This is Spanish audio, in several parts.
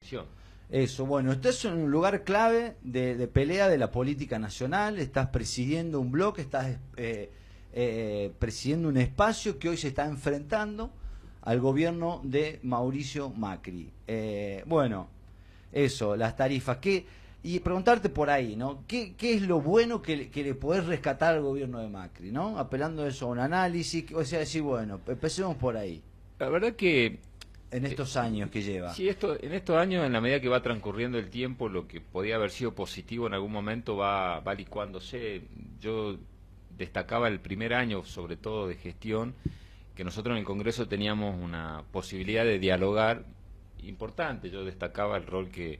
oposición. Eso, bueno, estás en un lugar clave de pelea de la política nacional, estás presidiendo un bloque, estás presidiendo un espacio que hoy se está enfrentando al gobierno de Mauricio Macri. Bueno, eso, las tarifas, y preguntarte por ahí, ¿no? ¿Qué es lo bueno que le podés rescatar al gobierno de Macri, ¿no? Apelando eso a un análisis, o sea, decir, bueno, empecemos por ahí, La verdad que en estos años que lleva. sí, en estos años, en la medida que va transcurriendo el tiempo, lo que podía haber sido positivo en algún momento va licuándose. Yo destacaba el primer año, sobre todo de gestión, que nosotros en el Congreso teníamos una posibilidad de dialogar importante. Yo destacaba el rol que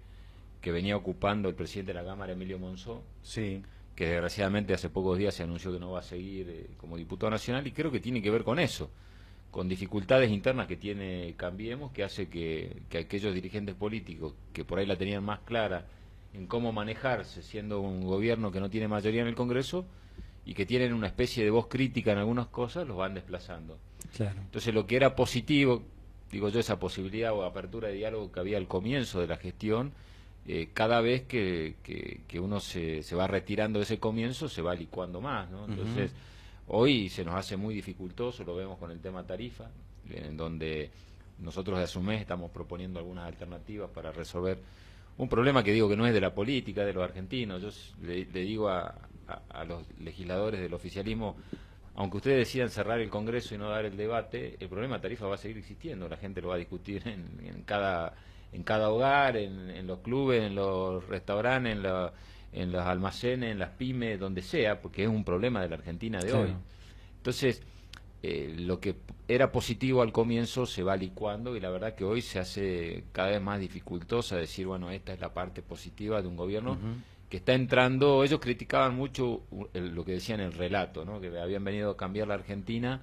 venía ocupando el presidente de la Cámara, Emilio Monzó, Sí. que desgraciadamente hace pocos días se anunció que no va a seguir como diputado nacional, y creo que tiene que ver con eso, con dificultades internas que tiene Cambiemos, que hace que aquellos dirigentes políticos que por ahí la tenían más clara en cómo manejarse, siendo un gobierno que no tiene mayoría en el Congreso y que tienen una especie de voz crítica en algunas cosas, los van desplazando. Claro. Entonces lo que era positivo, digo yo, esa posibilidad o apertura de diálogo que había al comienzo de la gestión, cada vez que uno se va retirando de ese comienzo, se va licuando más, ¿no? Entonces, hoy se nos hace muy dificultoso, lo vemos con el tema tarifa, en donde nosotros de a su mes estamos proponiendo algunas alternativas para resolver un problema que digo que no es de la política, de los argentinos. Yo le digo a los legisladores del oficialismo, aunque ustedes decidan cerrar el Congreso y no dar el debate, el problema de tarifa va a seguir existiendo, la gente lo va a discutir en cada hogar, en los clubes, en los restaurantes, en los almacenes, en las pymes, donde sea, porque es un problema de la Argentina de hoy. Entonces, lo que era positivo al comienzo se va licuando, y la verdad que hoy se hace cada vez más dificultosa decir, bueno, esta es la parte positiva de un gobierno que está entrando. Ellos criticaban mucho lo que decían el relato, ¿no? Que habían venido a cambiar la Argentina,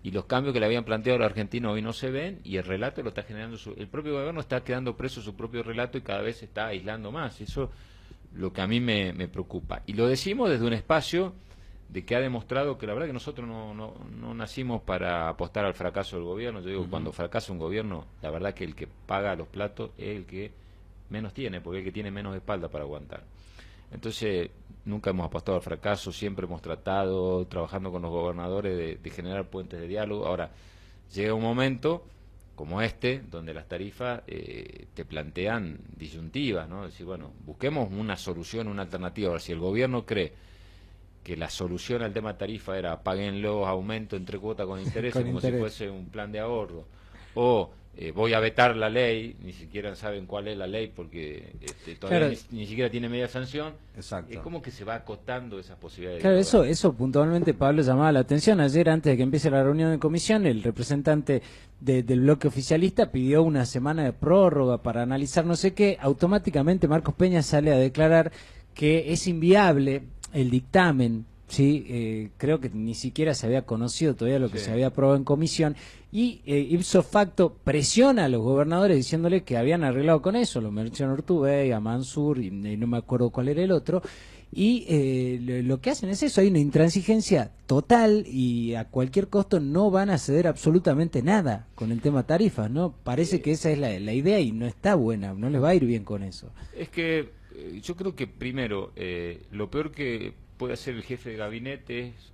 y los cambios que le habían planteado a los argentinos hoy no se ven, y el relato lo está generando el propio gobierno, está quedando preso su propio relato y cada vez se está aislando más. Eso es lo que a mí me preocupa, y lo decimos desde un espacio de que ha demostrado que la verdad que nosotros no nacimos para apostar al fracaso del gobierno. Yo digo, cuando fracasa un gobierno, la verdad que el que paga los platos es el que menos tiene, porque es el que tiene menos espalda para aguantar. Entonces, nunca hemos apostado al fracaso, siempre hemos tratado, trabajando con los gobernadores, de generar puentes de diálogo. Ahora, llega un momento como este, donde las tarifas te plantean disyuntivas, ¿no? Es decir, bueno, busquemos una solución, una alternativa. Ahora, si el gobierno cree que la solución al tema tarifa era páguenlo, aumento entre cuotas con intereses, como si fuese un plan de ahorro, o voy a vetar la ley, ni siquiera saben cuál es la ley porque todavía ni siquiera tiene media sanción. Exacto. Es como que se va acotando esas posibilidades. Claro, eso puntualmente, Pablo, llamaba la atención. Ayer, antes de que empiece la reunión de comisión, el representante del bloque oficialista pidió una semana de prórroga para analizar no sé qué. Automáticamente Marcos Peña sale a declarar que es inviable el dictamen, ¿sí? Creo que ni siquiera se había conocido todavía lo que se había aprobado en comisión, y ipso facto presiona a los gobernadores diciéndole que habían arreglado con eso. Lo mencionó Urtubey, a Mansur, y no me acuerdo cuál era el otro, y lo que hacen es eso, hay una intransigencia total, y a cualquier costo no van a ceder absolutamente nada con el tema tarifas, ¿no? Parece que esa es la idea, y no está buena, no les va a ir bien con eso. Es que yo creo que primero, lo peor que puede hacer el jefe de gabinete es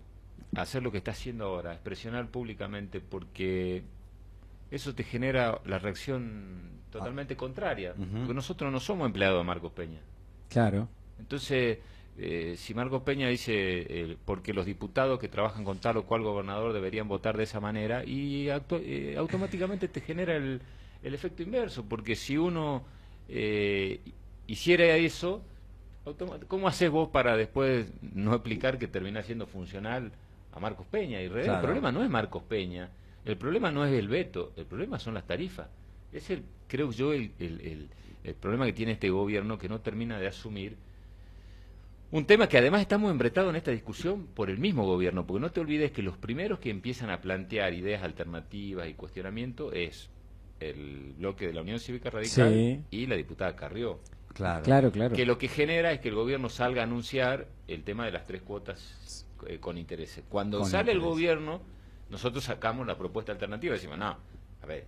hacer lo que está haciendo ahora, es presionar públicamente, porque eso te genera la reacción totalmente contraria, porque nosotros no somos empleados de Marcos Peña. Claro. Entonces, si Marcos Peña dice porque los diputados que trabajan con tal o cual gobernador deberían votar de esa manera, y automáticamente te genera el efecto inverso, porque si uno hiciera eso, ¿cómo haces vos para después no explicar que termina siendo funcional a Marcos Peña? Y claro, el problema no es Marcos Peña, el problema no es el veto, el problema son las tarifas. Es creo yo, el problema que tiene este gobierno, que no termina de asumir un tema que además estamos embretados en esta discusión por el mismo gobierno, porque no te olvides que los primeros que empiezan a plantear ideas alternativas y cuestionamiento es el bloque de la Unión Cívica Radical y la diputada Carrió. Claro. Que lo que genera es que el gobierno salga a anunciar el tema de las 3 cuotas con intereses. Cuando sale el gobierno, nosotros sacamos la propuesta alternativa y decimos, no, a ver,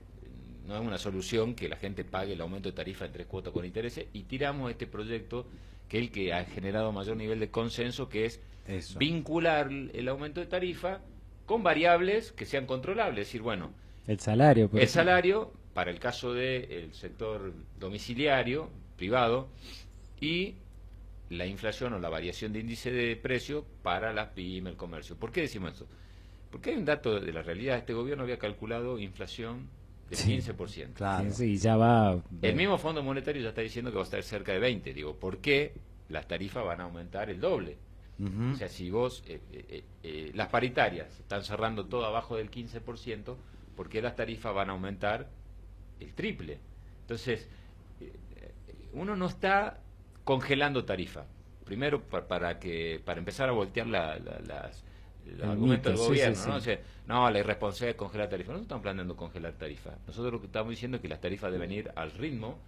no es una solución que la gente pague el aumento de tarifa en 3 cuotas con intereses, y tiramos este proyecto que es el que ha generado mayor nivel de consenso, que es Eso. vincular el aumento de tarifa con variables que sean controlables. Es decir, bueno, El salario, por el ejemplo. salario para el caso del sector domiciliario, privado, y la inflación o la variación de índice de precio para las pymes, el comercio. ¿Por qué decimos esto? Porque hay un dato de la realidad. Este gobierno había calculado inflación del Sí. 15%. Claro. Sí, ya va. El mismo Fondo Monetario ya está diciendo que va a estar cerca de 20. Digo, ¿por qué las tarifas van a aumentar el doble? Ujú. O sea, si vos, las paritarias están cerrando todo abajo del 15%, ¿por qué las tarifas van a aumentar el triple? Entonces, uno no está congelando tarifa. Primero, para empezar a voltear los El argumentos mito, del sí, gobierno, sí, ¿no? sí. O sea, no, la irresponsabilidad es congelar tarifas. No estamos planteando congelar tarifas. Nosotros lo que estamos diciendo es que las tarifas deben ir al ritmo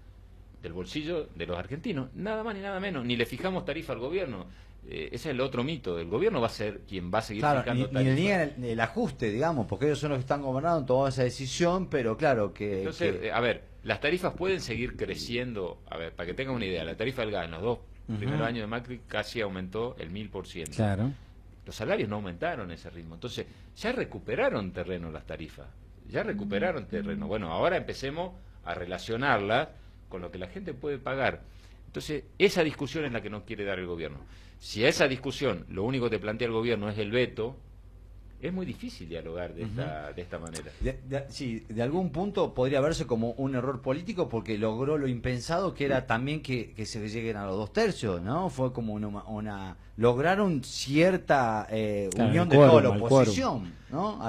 del bolsillo de los argentinos, nada más ni nada menos. Ni le fijamos tarifa al gobierno. Ese es el otro mito. El gobierno va a ser quien va a seguir Claro, fijando ni tarifas. le niegan el ajuste, digamos, porque ellos son los que están gobernando toda esa decisión, pero claro que... Entonces, que- a ver, las tarifas pueden seguir creciendo. A ver, para que tengan una idea, la tarifa del gas en los 2 primeros años de Macri casi aumentó el 1000%. Claro. Los salarios no aumentaron ese ritmo. Entonces, ya recuperaron terreno las tarifas. Ya recuperaron terreno. Bueno, ahora empecemos a relacionarlas con lo que la gente puede pagar. Entonces, esa discusión es la que no quiere dar el gobierno. Si a esa discusión lo único que te plantea el gobierno es el veto, es muy difícil dialogar de esta manera. Sí, de algún punto podría verse como un error político porque logró lo impensado, que era también que se lleguen a los 2/3, ¿no? Fue como lograron cierta Claro, unión el de quórum, toda la el oposición, ¿no?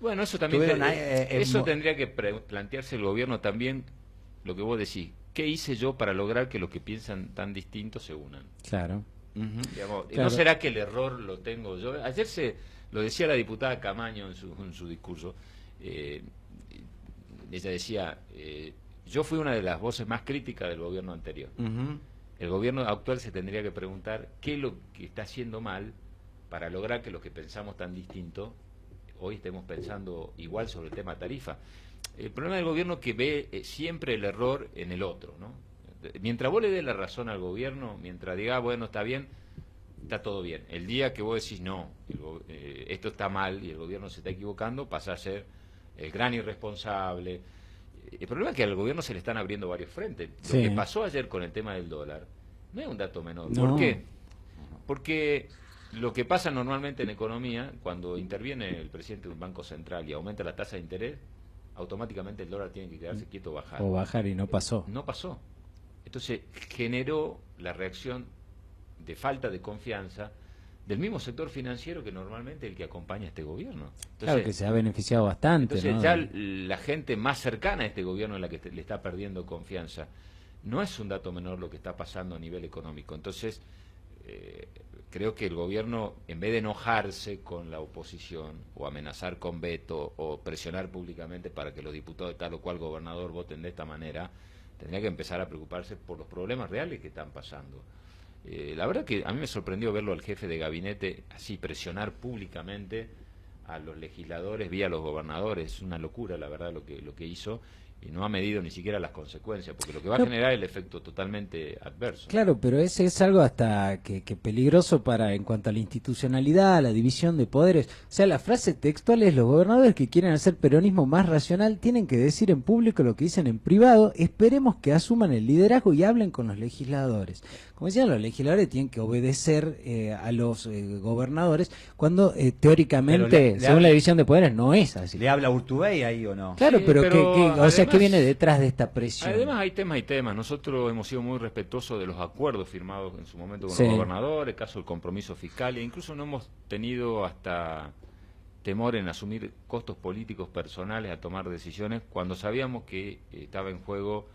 Bueno, eso también Tuvieron ahí, eso tendría que plantearse el gobierno también, lo que vos decís. ¿Qué hice yo para lograr que los que piensan tan distintos se unan? Claro. Ujú. Digamos, Claro. ¿no será que el error lo tengo yo? Ayer lo decía la diputada Camaño en su discurso. Ella decía, yo fui una de las voces más críticas del gobierno anterior. Ujú. El gobierno actual se tendría que preguntar qué es lo que está haciendo mal para lograr que los que pensamos tan distinto hoy estemos pensando igual sobre el tema tarifa. El problema del gobierno es que ve siempre el error en el otro, ¿no? Mientras vos le des la razón al gobierno, mientras diga, bueno, está bien, está todo bien. El día que vos decís, no, esto está mal y el gobierno se está equivocando, pasa a ser el gran irresponsable. El problema es que al gobierno se le están abriendo varios frentes. Lo Sí. que pasó ayer con el tema del dólar no es un dato menor. No. ¿Por qué? Porque lo que pasa normalmente en economía, cuando interviene el presidente de un banco central y aumenta la tasa de interés, automáticamente el dólar tiene que quedarse quieto o bajar. O bajar y no pasó. No pasó. Entonces generó la reacción de falta de confianza del mismo sector financiero que normalmente es el que acompaña a este gobierno. Entonces, Claro que se ha beneficiado bastante, entonces ¿no? ya la gente más cercana a este gobierno es la que le está perdiendo confianza. No es un dato menor lo que está pasando a nivel económico. Entonces, creo que el gobierno, en vez de enojarse con la oposición o amenazar con veto o presionar públicamente para que los diputados de tal o cual gobernador voten de esta manera, tendría que empezar a preocuparse por los problemas reales que están pasando. La verdad que a mí me sorprendió verlo al jefe de gabinete así presionar públicamente a los legisladores vía los gobernadores. Es una locura, la verdad, lo que hizo, y no ha medido ni siquiera las consecuencias, porque lo que va a No. generar es el efecto totalmente adverso. Claro, pero ese es algo hasta que peligroso para en cuanto a la institucionalidad, la división de poderes. O sea, la frase textual es: los gobernadores que quieren hacer peronismo más racional tienen que decir en público lo que dicen en privado. Esperemos que asuman el liderazgo y hablen con los legisladores. Como decían, los legisladores tienen que obedecer a los gobernadores cuando teóricamente, Pero le según habla- la división de poderes, no es así. ¿Le habla Urtubey ahí o no? Claro, Sí, pero, pero o sea, ¿qué además- viene detrás de esta presión? Además hay temas y temas. Nosotros hemos sido muy respetuosos de los acuerdos firmados en su momento con Sí. los gobernadores, el caso del compromiso fiscal, e incluso no hemos tenido hasta temor en asumir costos políticos personales a tomar decisiones cuando sabíamos que estaba en juego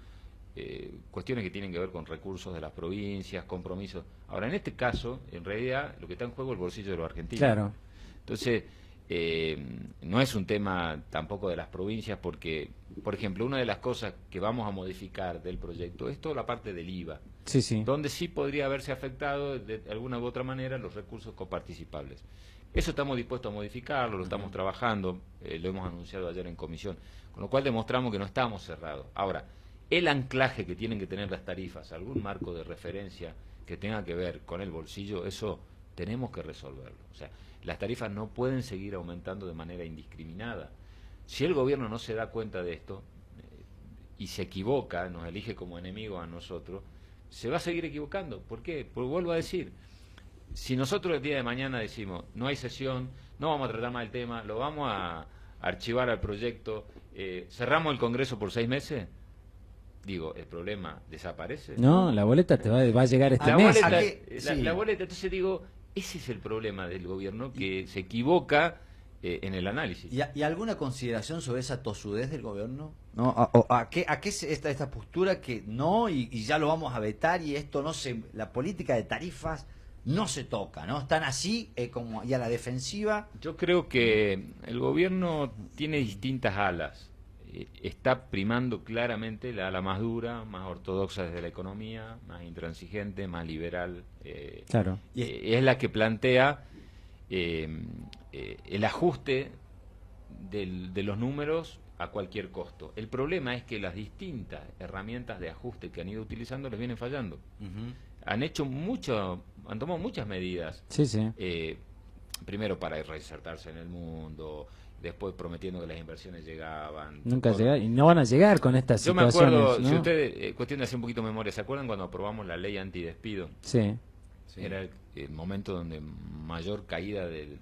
cuestiones que tienen que ver con recursos de las provincias, compromisos. Ahora, en este caso, en realidad, lo que está en juego es el bolsillo de los argentinos. Claro. Entonces, no es un tema tampoco de las provincias, porque, por ejemplo, una de las cosas que vamos a modificar del proyecto es toda la parte del IVA, Sí, sí. donde sí podría haberse afectado de alguna u otra manera los recursos coparticipables. Eso estamos dispuestos a modificarlo, lo estamos trabajando, lo hemos anunciado ayer en comisión, con lo cual demostramos que no estamos cerrados. Ahora, el anclaje que tienen que tener las tarifas, algún marco de referencia que tenga que ver con el bolsillo, eso tenemos que resolverlo. O sea, las tarifas no pueden seguir aumentando de manera indiscriminada. Si el gobierno no se da cuenta de esto y se equivoca, nos elige como enemigos a nosotros, se va a seguir equivocando. ¿Por qué? Porque vuelvo a decir, si nosotros el día de mañana decimos, no hay sesión, no vamos a tratar más el tema, lo vamos a archivar al proyecto, cerramos el Congreso por 6 meses, digo, ¿el problema desaparece? No, la boleta te va a llegar este La mes. boleta, Sí. la boleta, entonces digo, ese es el problema del gobierno, que se equivoca en el análisis. ¿Y alguna consideración sobre esa tosudez del gobierno? ¿No? ¿A qué esta postura que no y ya lo vamos a vetar y esto no se, la política de tarifas no se toca, ¿no? Están así como y a la defensiva. Yo creo que el gobierno tiene distintas alas. Está primando claramente la ala más dura, más ortodoxa desde la economía, más intransigente, más liberal. Claro. Es la que plantea el ajuste de los números a cualquier costo. El problema es que las distintas herramientas de ajuste que han ido utilizando les vienen fallando. Han tomado muchas medidas. Sí, sí. Primero para reinsertarse en el mundo, después prometiendo que las inversiones llegaban. Nunca todo. llegar, y no van a llegar con estas Yo me situaciones. acuerdo, ¿no? si ustedes, cuestión de hacer un poquito de memoria, ¿se acuerdan cuando aprobamos la ley antidespido? Sí. Era el momento donde mayor caída de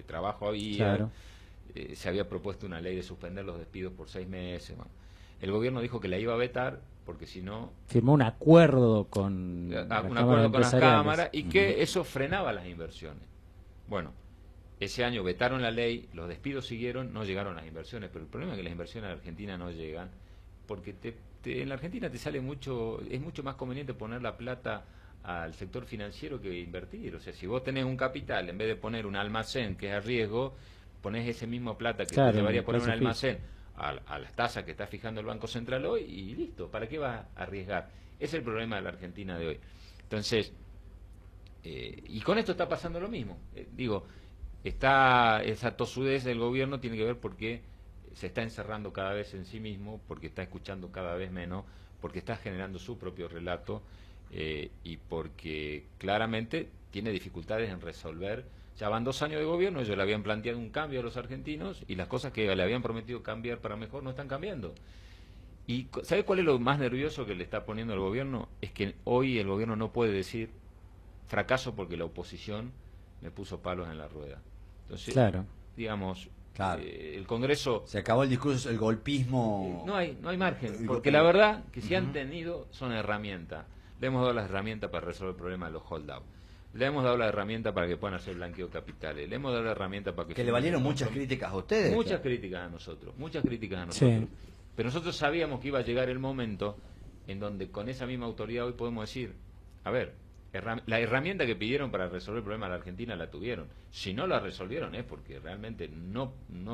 trabajo había. Claro. Se había propuesto una ley de suspender los despidos por 6 meses. Bueno, el gobierno dijo que la iba a vetar porque si no... Firmó un acuerdo con un las acuerdo con las empresariales. cámaras y que eso frenaba las inversiones. Bueno, ese año vetaron la ley, los despidos siguieron, no llegaron las inversiones, pero el problema es que las inversiones en Argentina no llegan porque en la Argentina te sale mucho, es mucho más conveniente poner la plata al sector financiero que invertir. O sea, si vos tenés un capital, en vez de poner un almacén que es a riesgo, ponés ese mismo plata que Claro, te llevaría a poner un plazo fijo. almacén a las tasas que está fijando el Banco Central hoy y listo. ¿Para qué vas a arriesgar? Ese es el problema de la Argentina de hoy. Entonces, y con esto está pasando lo mismo. Digo, esa tosudez del gobierno tiene que ver porque se está encerrando cada vez en sí mismo, porque está escuchando cada vez menos, porque está generando su propio relato y porque claramente tiene dificultades en resolver. Ya van 2 años de gobierno, ellos le habían planteado un cambio a los argentinos y las cosas que le habían prometido cambiar para mejor no están cambiando. ¿Y sabe cuál es lo más nervioso que le está poniendo el gobierno? Es que hoy el gobierno no puede decir fracaso porque la oposición me puso palos en la rueda. Entonces, Claro. digamos, Claro. el Congreso... Se acabó el discurso, el golpismo. No hay margen, El porque golpe- la verdad que si han Ujú. tenido son herramientas. Le hemos dado las herramientas para resolver el problema de los hold-out. Le hemos dado la herramienta para que puedan hacer blanqueo de capitales. Le hemos dado la herramienta para que... Que le valieron firmen muchas compromisos. críticas a ustedes. Muchas claro. críticas a nosotros, muchas críticas a Sí. nosotros. Pero nosotros sabíamos que iba a llegar el momento en donde con esa misma autoridad hoy podemos decir, a ver, la herramienta que pidieron para resolver el problema de la Argentina la tuvieron. Si no la resolvieron es porque realmente no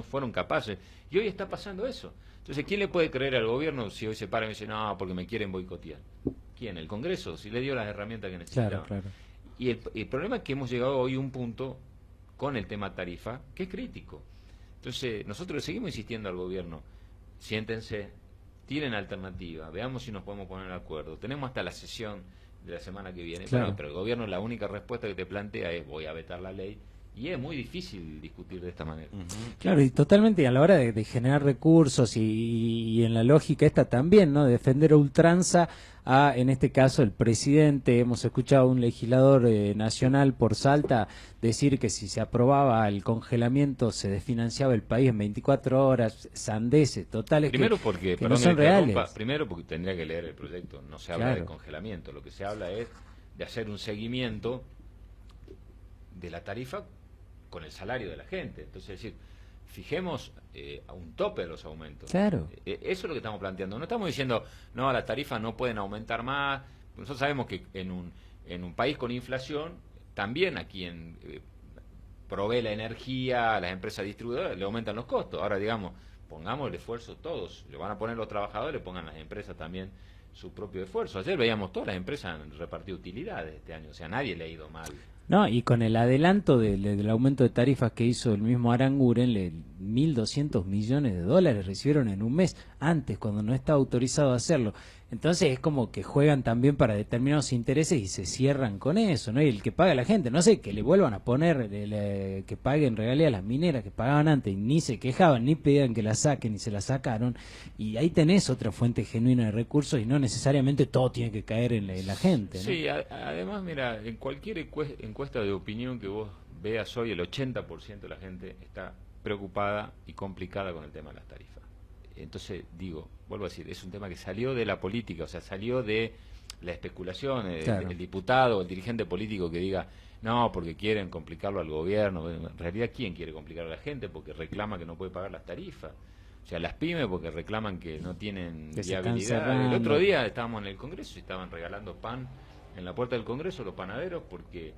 fueron capaces. Y hoy está pasando eso. Entonces, ¿quién le puede creer al gobierno si hoy se para y dice, no, porque me quieren boicotear? ¿Quién? ¿El Congreso? Si le dio las herramientas que necesitaba. Claro, claro. Y el problema es que hemos llegado hoy a un punto con el tema tarifa que es crítico. Entonces, nosotros le seguimos insistiendo al gobierno, siéntense, tienen alternativa, veamos si nos podemos poner de acuerdo. Tenemos hasta la sesión de la semana que viene, Claro. bueno, pero el gobierno la única respuesta que te plantea es voy a vetar la ley y es muy difícil discutir de esta manera. Claro, y totalmente, y a la hora de generar recursos y en la lógica esta también, ¿no? Defender a ultranza a, en este caso, el presidente. Hemos escuchado a un legislador nacional por Salta decir que si se aprobaba el congelamiento se desfinanciaba el país en 24 horas, sandeces totales Primero que, porque, que perdón no que son interrumpa, reales. primero porque tendría que leer el proyecto, no se habla Claro. de congelamiento, lo que se habla es de hacer un seguimiento de la tarifa con el salario de la gente. Entonces, es decir, fijemos a un tope de los aumentos. Claro. Eso es lo que estamos planteando. No estamos diciendo, no, las tarifas no pueden aumentar más. Nosotros sabemos que en un país con inflación, también aquí provee la energía a las empresas distribuidoras, le aumentan los costos. Ahora, digamos, pongamos el esfuerzo todos, le van a poner los trabajadores, pongan las empresas también su propio esfuerzo. Ayer veíamos todas las empresas han repartido utilidades este año, o sea, nadie le ha ido mal. No, y con el adelanto del aumento de tarifas que hizo el mismo Aranguren, 1.200 millones de dólares recibieron en un mes, antes, cuando no estaba autorizado a hacerlo. Entonces es como que juegan también para determinados intereses y se cierran con eso, ¿no? Y el que paga la gente, no sé, que le vuelvan a poner, que paguen regalías a las mineras que pagaban antes, y ni se quejaban, ni pedían que la saquen, ni se la sacaron, y ahí tenés otra fuente genuina de recursos y no necesariamente todo tiene que caer en la gente, ¿no? Sí, además, mira, en cualquier encuesta de opinión que vos veas hoy, el 80% de la gente está preocupada y complicada con el tema de las tarifas. Entonces, digo, vuelvo a decir, es un tema que salió de la política, o sea, salió de la especulación, Claro. el diputado, el dirigente político que diga, no, porque quieren complicarlo al gobierno. Bueno, en realidad, ¿quién quiere complicarlo a la gente? Porque reclama que no puede pagar las tarifas. O sea, las pymes porque reclaman que no tienen Que se están viabilidad. cerrando. El otro día estábamos en el Congreso y estaban regalando pan en la puerta del Congreso los panaderos porque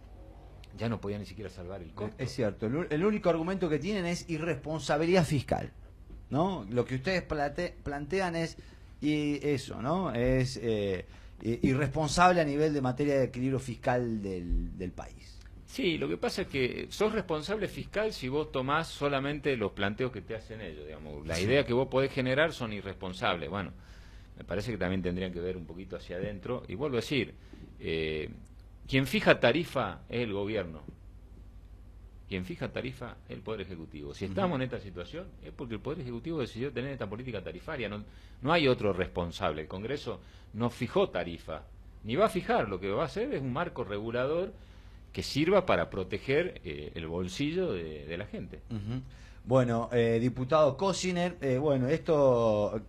ya no podían ni siquiera salvar el costo. Es cierto, el único argumento que tienen es irresponsabilidad fiscal, ¿no? Lo que ustedes plantean es y eso, ¿no? Es irresponsable a nivel de materia de equilibrio fiscal del país. Sí, lo que pasa es que sos responsable fiscal si vos tomás solamente los planteos que te hacen ellos, digamos. Las ideas que vos podés generar son irresponsables. Bueno, me parece que también tendrían que ver un poquito hacia adentro. Y vuelvo a decir, quien fija tarifa es el gobierno. Quien fija tarifa es el Poder Ejecutivo. Si estamos en esta situación es porque el Poder Ejecutivo decidió tener esta política tarifaria. No hay otro responsable. El Congreso no fijó tarifa, ni va a fijar. Lo que va a hacer es un marco regulador que sirva para proteger el bolsillo de la gente. Bueno, diputado Cosiner, bueno, esto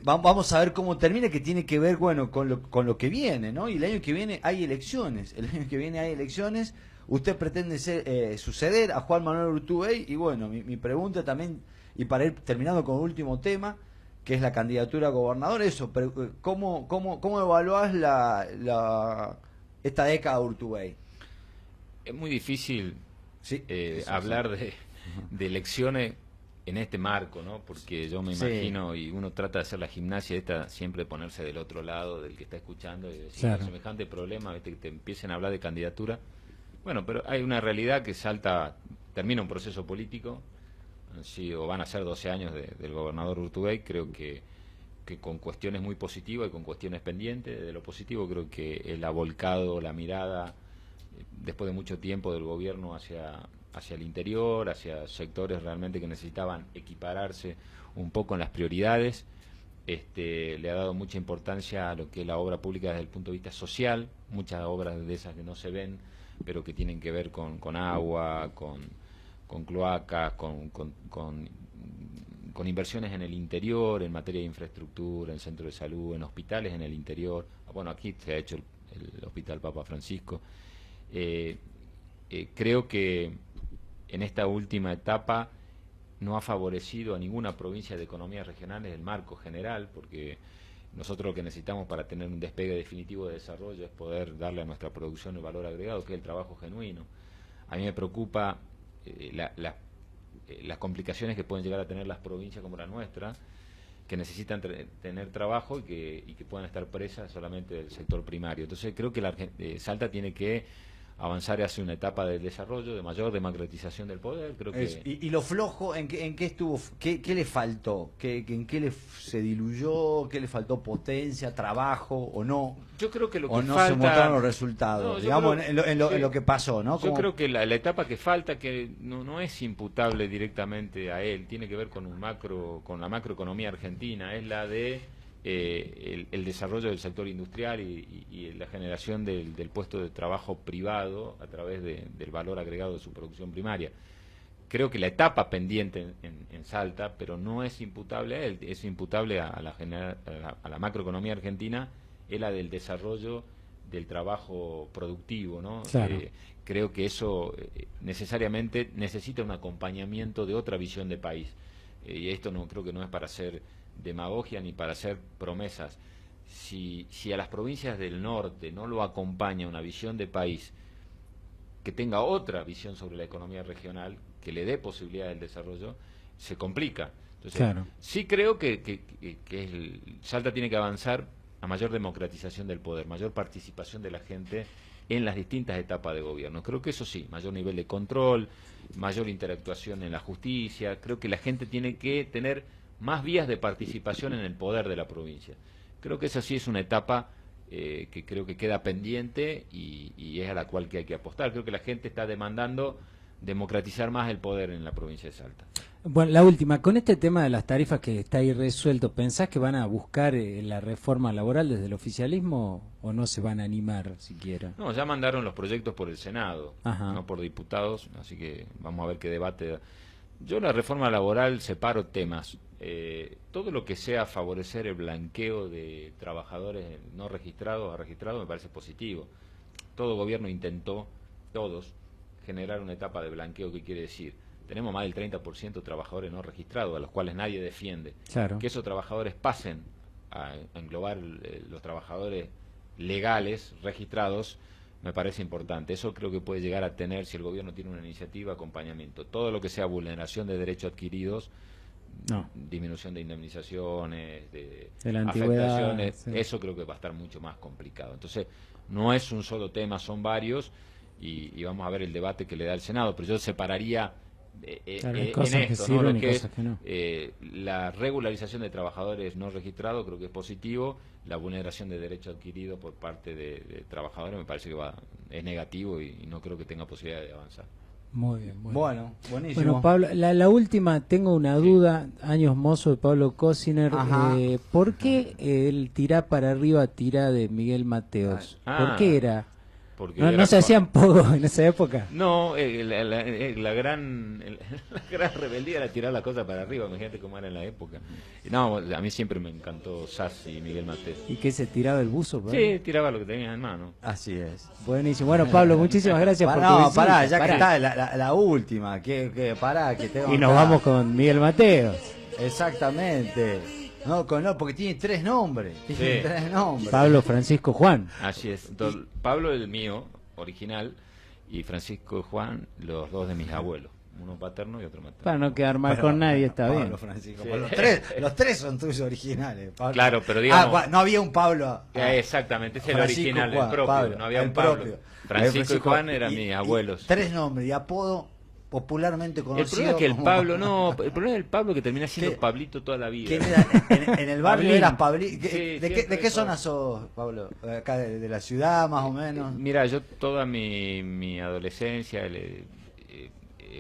vamos a ver cómo termina, que tiene que ver, bueno, con lo que viene, ¿no? Y el año que viene hay elecciones. El año que viene hay elecciones. Usted pretende suceder a Juan Manuel Urtubey. Y bueno, mi pregunta también, y para ir terminando con el último tema, que es la candidatura a gobernador, eso, ¿cómo evaluás esta década de Urtubey? Es muy difícil Sí, hablar de elecciones en este marco, ¿no? Porque yo me imagino, y uno trata de hacer la gimnasia esta, siempre ponerse del otro lado del que está escuchando y decir, Claro. semejante problema, ¿viste? Que te empiecen a hablar de candidatura. Bueno, pero hay una realidad que Salta termina un proceso político, sí, o van a ser 12 años del gobernador Urtubey. Creo que con cuestiones muy positivas y con cuestiones pendientes. De lo positivo creo que él ha volcado la mirada después de mucho tiempo del gobierno hacia el interior, hacia sectores realmente que necesitaban equipararse un poco en las prioridades. Le ha dado mucha importancia a lo que es la obra pública desde el punto de vista social, muchas obras de esas que no se ven, pero que tienen que ver con agua, con cloacas, con inversiones en el interior, en materia de infraestructura, en centros de salud, en hospitales en el interior. Bueno, aquí se ha hecho el Hospital Papa Francisco. Creo que en esta última etapa no ha favorecido a ninguna provincia de economías regionales el marco general, porque nosotros lo que necesitamos para tener un despegue definitivo de desarrollo es poder darle a nuestra producción el valor agregado, que es el trabajo genuino. A mí me preocupa las complicaciones que pueden llegar a tener las provincias como la nuestra, que necesitan tener trabajo y que puedan estar presas solamente del sector primario. Entonces creo que Salta tiene que avanzar hacia una etapa del desarrollo, de mayor democratización del poder. Creo que Y lo flojo, ¿en qué estuvo? ¿Qué le faltó? ¿En qué se diluyó? ¿Qué le faltó? ¿Potencia, trabajo o no? yo creo que lo que ¿O no falta, se mostraron los resultados? No, yo Digamos, creo en lo que pasó, ¿no? Yo creo que la etapa que falta, que no es imputable directamente a él, tiene que ver con con la macroeconomía argentina, es la de el desarrollo del sector industrial y la generación del puesto de trabajo privado a través del valor agregado de su producción primaria. Creo que la etapa pendiente en Salta, pero no es imputable a él, es imputable a la macroeconomía argentina, es la del desarrollo del trabajo productivo, ¿no? Claro. Creo que eso necesariamente necesita un acompañamiento de otra visión de país. Y esto creo que no es para hacer demagogia ni para hacer promesas. Si a las provincias del norte no lo acompaña una visión de país que tenga otra visión sobre la economía regional, que le dé posibilidad del desarrollo, se complica. Entonces, Claro. sí creo que Salta tiene que avanzar a mayor democratización del poder, mayor participación de la gente en las distintas etapas de gobierno. Creo que eso sí, mayor nivel de control, mayor interactuación en la justicia. Creo que la gente tiene que tener más vías de participación en el poder de la provincia. Creo que esa sí es una etapa que creo que queda pendiente y es a la cual que hay que apostar. Creo que la gente está demandando democratizar más el poder en la provincia de Salta. Bueno, la última, con este tema de las tarifas que está ahí resuelto, ¿pensás que van a buscar la reforma laboral desde el oficialismo o no se van a animar siquiera? No, ya mandaron los proyectos por el Senado, Ajá. no por diputados, así que vamos a ver qué debate. Yo la reforma laboral separo temas. Todo lo que sea favorecer el blanqueo de trabajadores no registrados a registrados me parece positivo. Todo gobierno intentó, todos, generar una etapa de blanqueo. ¿Qué quiere decir? Tenemos más del 30% de trabajadores no registrados, a los cuales nadie defiende. Claro. Que esos trabajadores pasen a englobar los trabajadores legales, registrados, me parece importante. Eso creo que puede llegar a tener, si el gobierno tiene una iniciativa, acompañamiento. Todo lo que sea vulneración de derechos adquiridos, No. disminución de indemnizaciones, de la antigüedad, afectaciones, sí. eso creo que va a estar mucho más complicado. Entonces, no es un solo tema, son varios, y vamos a ver el debate que le da el Senado, pero yo separaría Claro, hay en cosas que esto, ¿no? sirven Lo y que cosas es, que no. la regularización de trabajadores no registrados, creo que es positivo. La vulneración de derechos adquiridos por parte de trabajadores me parece que es negativo y no creo que tenga posibilidad de avanzar. Muy bien, Bueno, buenísimo. Bueno, Pablo, la última, tengo una duda, años mozo de Pablo Cosiner, Ajá. ¿por qué el tirá para arriba, tirá de Miguel Mateos? ¿Por qué era? Porque ¿No, era no se hacían poco en esa época? No, la gran rebeldía era tirar la cosa para arriba, imagínate cómo era en la época. No, a mí siempre me encantó Sassi y Miguel Mateos. ¿Y qué se tiraba el buzo? Pablo? Sí, tiraba lo que tenía en mano. Así es. Buenísimo. Bueno, Pablo, muchísimas gracias por tu No, visita. pará, ya que Pará. está la última, pará, que tengo Y nos acá. vamos con Miguel Mateos. Exactamente. No, porque tiene 3 nombres. Tiene Sí. 3 nombres. Pablo Francisco Juan. Así es. Pablo el mío, original, y Francisco y Juan, los dos de mis abuelos. Uno paterno y otro materno. Para no quedar mal Bueno, con nadie, está Pablo bien. Francisco, Sí. Pablo. Los tres son tuyos originales. Pablo. Claro, pero digamos- no había un Pablo. Exactamente, es el Francisco original, Juan, el propio. Pablo, no había el un Pablo. propio. Francisco y Juan eran y- mis y abuelos. 3 nombres y apodo popularmente El conocido. problema es que el como- Pablo, no, el problema es el Pablo que termina siendo ¿Qué? Pablito toda la vida. ¿Quién era? En el barrio Pablín. eras Pablito. Sí, ¿De siempre qué eso. zona sos, Pablo? ¿Acá de la ciudad, más o menos? Mira, yo toda mi adolescencia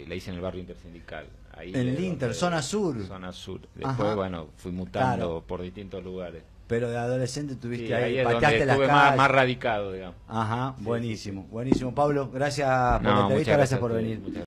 la hice en el barrio intersindical. Ahí En el es Inter, donde- zona sur. Zona sur. Después, Ajá. bueno, fui mutando Claro. por distintos lugares. Pero de adolescente tuviste Sí, ahí, ahí es donde pateaste las estuve calles. más radicado, digamos. Ajá, Sí, buenísimo, buenísimo. Pablo, gracias por No, la muchas entrevista, gracias a por ustedes, venir. muchas